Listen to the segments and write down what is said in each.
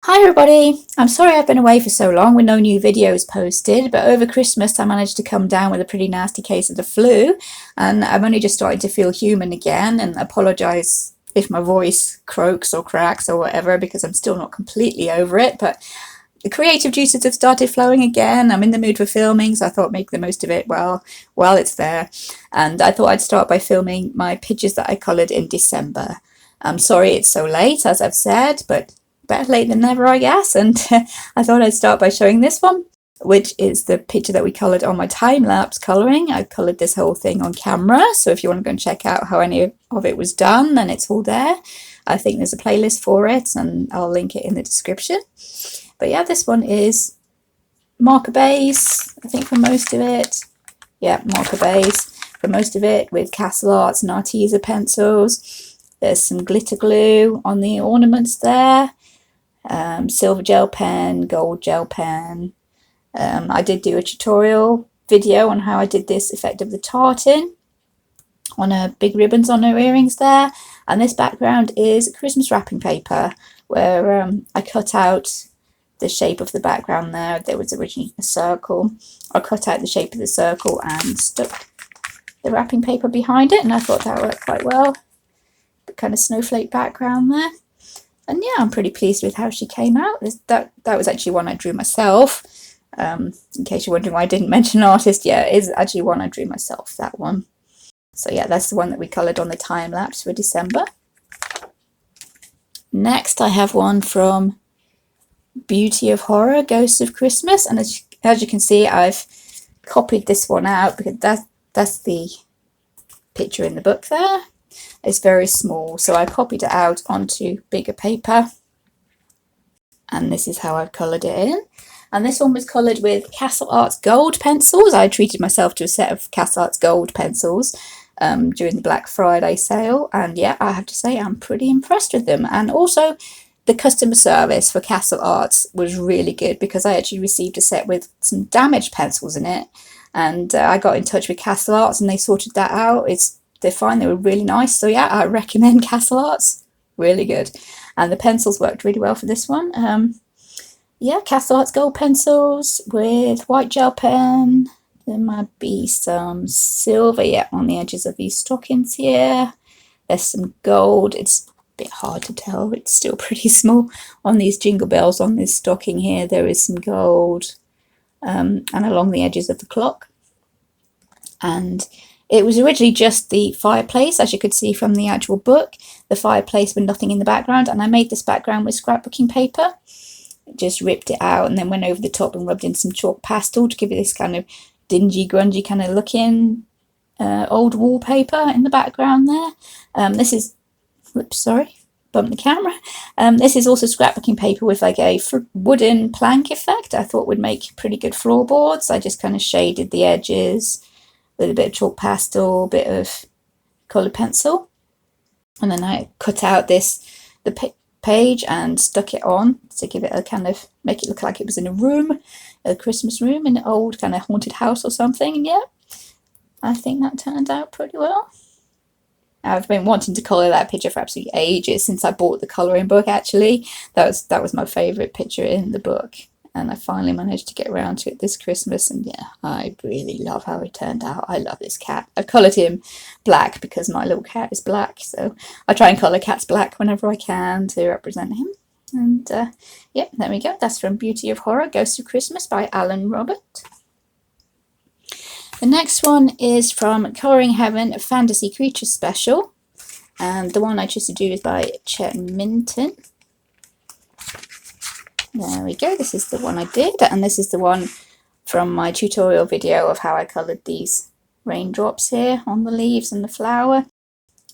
Hi everybody! I'm sorry I've been away for so long with no new videos posted, but over Christmas I managed to come down with a pretty nasty case of the flu, and I'm only just starting to feel human again, and apologise if my voice croaks or cracks or whatever, because I'm still not completely over it, but the creative juices have started flowing again. I'm in the mood for filming, so I thought make the most of it while it's there. And I thought I'd start by filming my pictures that I coloured in December. I'm sorry it's so late, as I've said, but better late than never, I guess. And I thought I'd start by showing this one, which is the picture that we coloured on my time-lapse colouring. I coloured this whole thing on camera, so if you want to go and check out how any of it was done, then it's all there. I think there's a playlist for it, and I'll link it in the description. But yeah, this one is marker base, I think, for most of it. Yeah, marker base for most of it, with Castle Arts and Arteza pencils. There's some glitter glue on the ornaments there. Silver gel pen, gold gel pen. I did do a tutorial video on how I did this effect of the tartan on her big ribbons on her earrings there. And this background is Christmas wrapping paper, where I cut out the shape of the background there. There was originally a circle. I cut out the shape of the circle and stuck the wrapping paper behind it, and I thought that worked quite well. The kind of snowflake background there. And yeah, I'm pretty pleased with how she came out. That was actually one I drew myself. In case you're wondering why I didn't mention an artist, yeah, it is actually one I drew myself, that one. So yeah, that's the one that we coloured on the time lapse for December. Next, I have one from Beauty of Horror, Ghosts of Christmas, and as you can see, I've copied this one out because that's the picture in the book there. It's very small, so I copied it out onto bigger paper, and this is how I've coloured it in. And this one was coloured with Castle Arts gold pencils. I treated myself to a set of Castle Arts gold pencils during the Black Friday sale, and yeah, I have to say I'm pretty impressed with them. And also the customer service for Castle Arts was really good, because I actually received a set with some damaged pencils in it, and I got in touch with Castle Arts and they sorted that out. They're fine, they were really nice, so yeah, I recommend Castle Arts, really good. And the pencils worked really well for this one. Yeah, Castle Arts gold pencils with white gel pen. There might be some silver, yeah, on the edges of these stockings here. There's some gold. It's bit hard to tell, it's still pretty small. On these jingle bells on this stocking here, there is some gold, and along the edges of the clock. And it was originally just the fireplace, as you could see from the actual book, the fireplace with nothing in the background, and I made this background with scrapbooking paper. Just ripped it out and then went over the top and rubbed in some chalk pastel to give it this kind of dingy, grungy kind of looking old wallpaper in the background there. This is Whoops, sorry, bumped the camera. This is also scrapbooking paper with like a wooden plank effect. I thought would make pretty good floorboards. I just kind of shaded the edges with a bit of chalk pastel, a bit of coloured pencil. And then I cut out the page and stuck it on to give it a kind of, make it look like it was in a room, a Christmas room in an old kind of haunted house or something. And yeah, I think that turned out pretty well. I've been wanting to colour that picture for absolutely ages, since I bought the colouring book actually. That was my favourite picture in the book, and I finally managed to get around to it this Christmas, and yeah, I really love how it turned out. I love this cat. I've coloured him black because my little cat is black, so I try and colour cats black whenever I can to represent him. And yeah, there we go. That's from Beauty of Horror, Ghosts of Christmas by Alan Robert. The next one is from Colouring Heaven, a Fantasy Creature Special, and the one I chose to do is by Chet Minton. There we go, this is the one I did, and this is the one from my tutorial video of how I coloured these raindrops here on the leaves and the flower.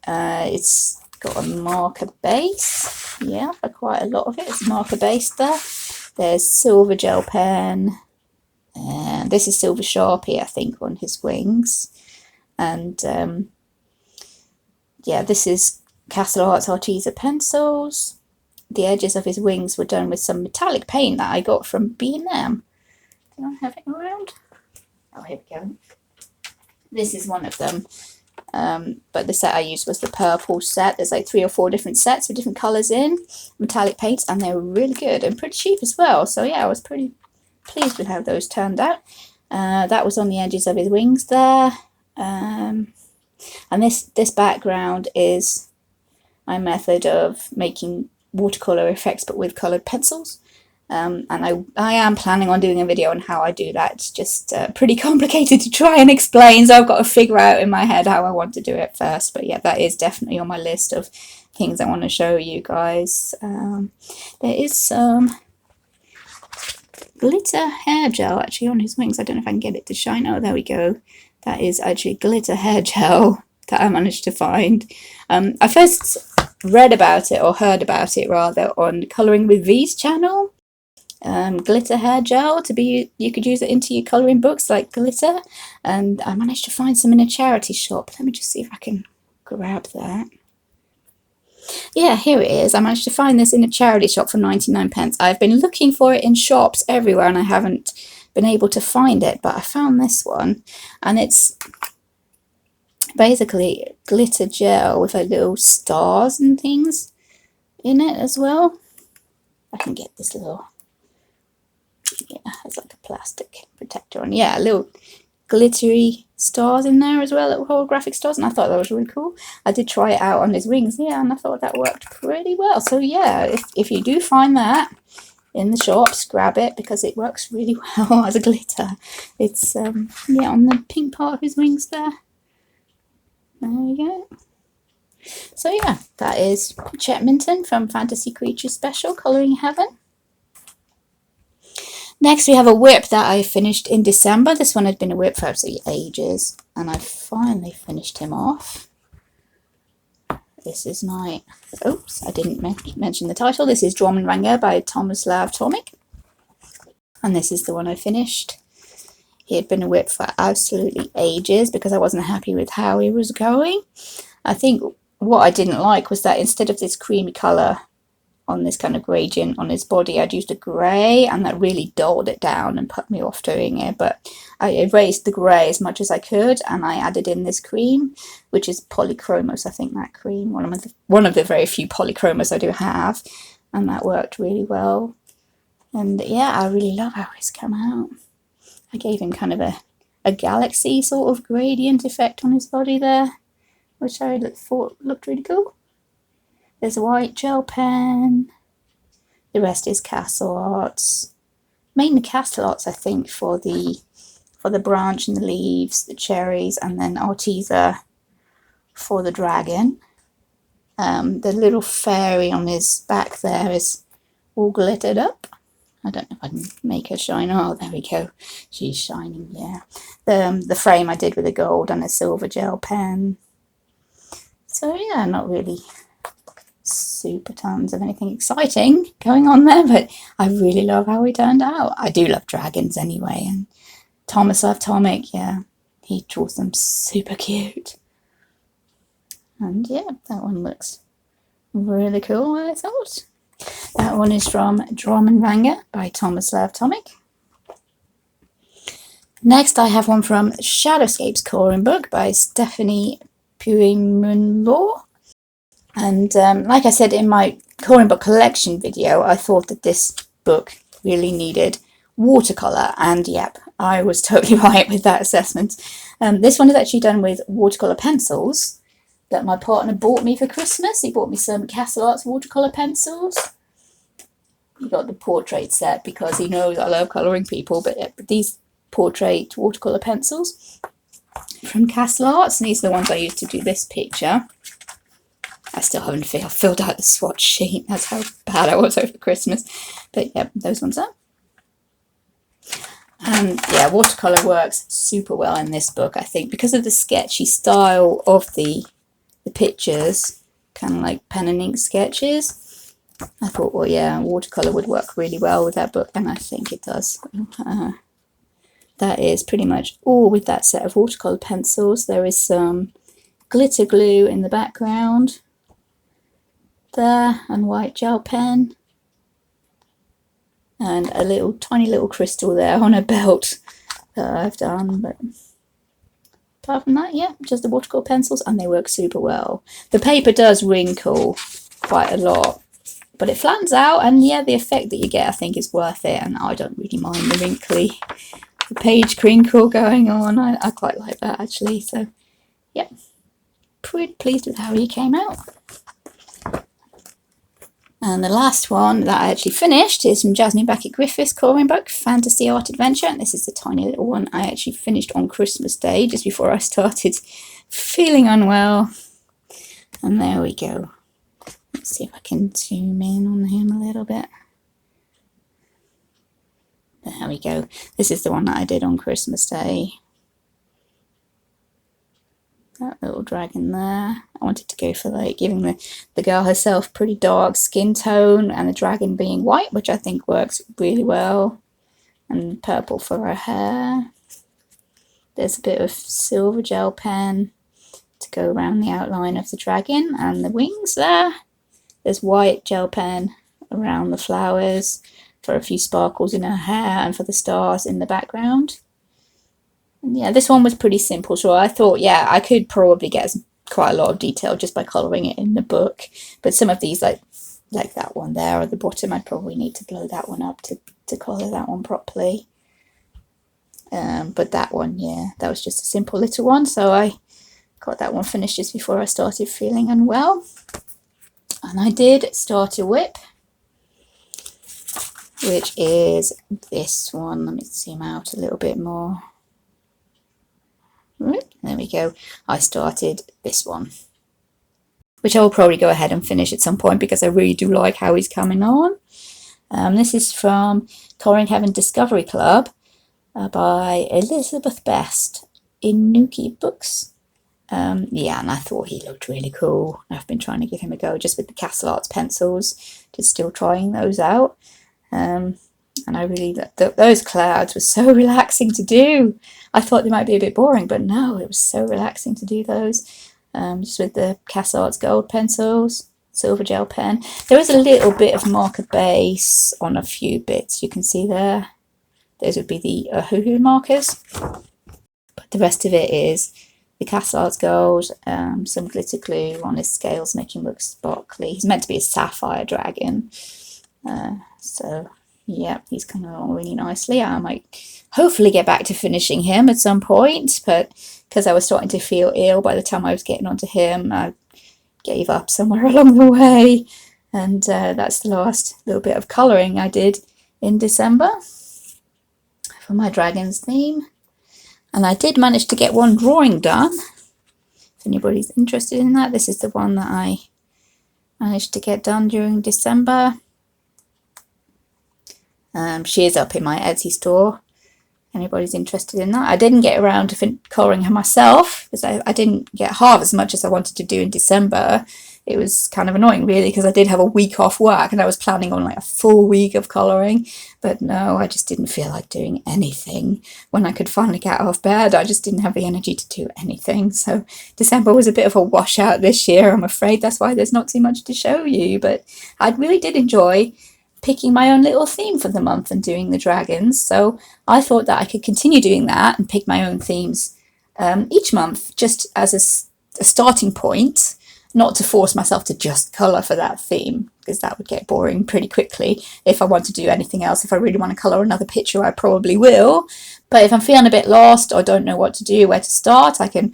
It's got a marker base, yeah, for quite a lot of it. It's marker base there. There's silver gel pen. And this is Silver Sharpie, I think, on his wings. And yeah, this is Castle Arts Arteza pencils. The edges of his wings were done with some metallic paint that I got from B&M. Do I have it around? Oh, here we go. This is one of them. but the set I used was the purple set. There's like 3 or 4 different sets with different colours in, metallic paints, and they were really good and pretty cheap as well. So yeah, I was pretty pleased with how those turned out. That was on the edges of his wings there. And this background is my method of making watercolor effects but with coloured pencils. And I am planning on doing a video on how I do that. It's just pretty complicated to try and explain, so I've got to figure out in my head how I want to do it first. But yeah, that is definitely on my list of things I want to show you guys. There is some glitter hair gel actually on his wings. I don't know if I can get it to shine. Oh, there we go. That is actually glitter hair gel that I managed to find. I first read about it, or heard about it rather, on Colouring with V's channel. Glitter hair gel you could use it into your colouring books like glitter, and I managed to find some in a charity shop. Let me just see if I can grab that. Yeah, here it is. I managed to find this in a charity shop for 99p. I've been looking for it in shops everywhere and I haven't been able to find it, but I found this one, and it's basically glitter gel with like little stars and things in it as well. I can get this little, yeah, it's like a plastic protector on. Yeah, little glittery stars in there as well, little holographic stars, and I thought that was really cool. I did try it out on his wings, yeah, and I thought that worked pretty well. So yeah, if you do find that in the shops, grab it because it works really well as a glitter. It's yeah, on the pink part of his wings there. There we go. So yeah, that is Chet Minton from Fantasy Creatures Special, Colouring Heaven. Next we have a whip that I finished in December. This one had been a whip for absolutely ages, and I finally finished him off. This is my, oops, I didn't mention the title. This is Dromenvanger by Tomislav Tomic, and this is the one I finished. He had been a whip for absolutely ages because I wasn't happy with how he was going. I think what I didn't like was that instead of this creamy colour on this kind of gradient on his body, I'd used a grey, and that really dulled it down and put me off doing it. But I erased the grey as much as I could, and I added in this cream, which is Polychromos, I think, that cream, one of the very few Polychromos I do have, and that worked really well. And yeah, I really love how it's come out. I gave him kind of a galaxy sort of gradient effect on his body there, which I thought looked really cool. There's a white gel pen. The rest is castle arts. Mainly castle arts, I think, for the branch and the leaves, the cherries, and then Arteza for the dragon. The little fairy on his back there is all glittered up. I don't know if I can make her shine. Oh, there we go. She's shining, yeah. The frame I did with a gold and a silver gel pen. So yeah, not really super tons of anything exciting going on there, but I really love how he turned out. I do love dragons anyway, and Tomislav Tomic, yeah, he draws them super cute. And yeah, that one looks really cool, I thought. That one is from Dromenvanger by Tomislav Tomic. Next I have one from Shadowscapes Colouring Book by Stephanie Pui Mun Law. And like I said in my colouring book collection video, I thought that this book really needed watercolour, and yep, I was totally right with that assessment. This one is actually done with watercolour pencils that my partner bought me for Christmas. He bought me some Castle Arts watercolour pencils. He got the portrait set because he knows I love colouring people, but these portrait watercolour pencils from Castle Arts, and these are the ones I used to do this picture. I still haven't filled out the swatch sheet. That's how bad I was over Christmas. But yeah, those ones are. And yeah, watercolour works super well in this book, I think, because of the sketchy style of the pictures, kind of like pen and ink sketches. I thought, well, yeah, watercolour would work really well with that book, and I think it does. That is pretty much all with that set of watercolour pencils. There is some glitter glue in the background there, and white gel pen, and a little tiny little crystal there on a belt that I've done, but apart from that, yeah, just the watercolor pencils, and they work super well. The paper does wrinkle quite a lot, but it flattens out, and yeah, the effect that you get I think is worth it, and I don't really mind the wrinkly, the page crinkle going on. I quite like that actually, so yeah, pretty pleased with how he came out. And the last one that I actually finished is from Jasmine Beckett-Griffith's coloring book, Fantasy Art Adventure. And this is the tiny little one I actually finished on Christmas Day, just before I started feeling unwell. And there we go. Let's see if I can zoom in on him a little bit. There we go. This is the one that I did on Christmas Day. That little dragon there. I wanted to go for like giving the girl herself pretty dark skin tone, and the dragon being white, which I think works really well. And purple for her hair. There's a bit of silver gel pen to go around the outline of the dragon and the wings there. There's white gel pen around the flowers for a few sparkles in her hair and for the stars in the background. Yeah, this one was pretty simple, so I thought, yeah, I could probably get quite a lot of detail just by colouring it in the book. But some of these, like that one there at the bottom, I'd probably need to blow that one up to colour that one properly. But that one, yeah, that was just a simple little one, so I got that one finished just before I started feeling unwell. And I did start a whip, which is this one. Let me zoom out a little bit more. There we go. I started this one, which I will probably go ahead and finish at some point because I really do like how he's coming on. This is from Colouring Heaven Discovery Club by Elizabeth Best in Nuki Books. Yeah, and I thought he looked really cool. I've been trying to give him a go just with the Castle Arts pencils, just still trying those out. And I really, those clouds were so relaxing to do. I thought they might be a bit boring, but no, it was so relaxing to do those. Just with the Castle Arts gold pencils, silver gel pen. There is a little bit of marker base on a few bits you can see there. Those would be the hoo-hoo markers. But the rest of it is the Castle Arts gold, some glitter glue on his scales, making him look sparkly. He's meant to be a sapphire dragon. So yeah, he's coming along really nicely. I might hopefully get back to finishing him at some point, but because I was starting to feel ill by the time I was getting onto him, I gave up somewhere along the way. And that's the last little bit of colouring I did in December for my dragon's theme. And I did manage to get one drawing done. If anybody's interested in that, this is the one that I managed to get done during December. She is up in my Etsy store. Anybody's interested in that. I didn't get around to colouring her myself because I didn't get half as much as I wanted to do in December. It was kind of annoying really because I did have a week off work and I was planning on like a full week of colouring, but no, I just didn't feel like doing anything. When I could finally get out of bed, I just didn't have the energy to do anything. So December was a bit of a washout this year, I'm afraid. That's why there's not too much to show you, but I really did enjoy picking my own little theme for the month and doing the dragons. So I thought that I could continue doing that and pick my own themes each month, just as a starting point, not to force myself to just colour for that theme, because that would get boring pretty quickly. If I want to do anything else, if I really want to colour another picture, I probably will. But if I'm feeling a bit lost or don't know what to do, where to start, I can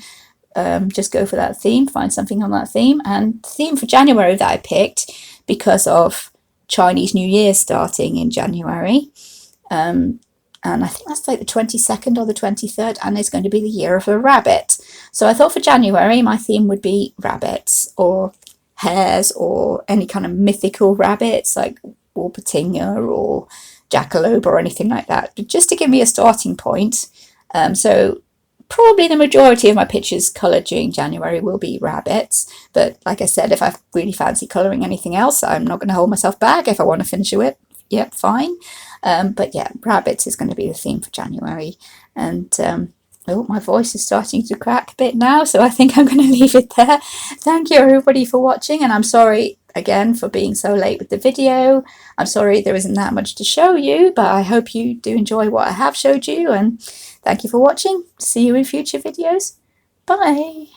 just go for that theme, find something on that theme. And the theme for January that I picked, because of Chinese New Year starting in January, and I think that's like the 22nd or the 23rd, and it's going to be the year of a rabbit. So I thought for January my theme would be rabbits or hares or any kind of mythical rabbits like Warpatinga or Jackalope or anything like that, just to give me a starting point. So probably the majority of my pictures coloured during January will be rabbits, but like I said, if I really fancy colouring anything else, I'm not going to hold myself back. If I want to finish it with, yep, fine. But yeah, rabbits is going to be the theme for January. And oh, my voice is starting to crack a bit now, so I think I'm going to leave it there. Thank you everybody for watching, and I'm sorry again for being so late with the video. I'm sorry there isn't that much to show you, but I hope you do enjoy what I have showed you, and thank you for watching. See you in future videos. Bye.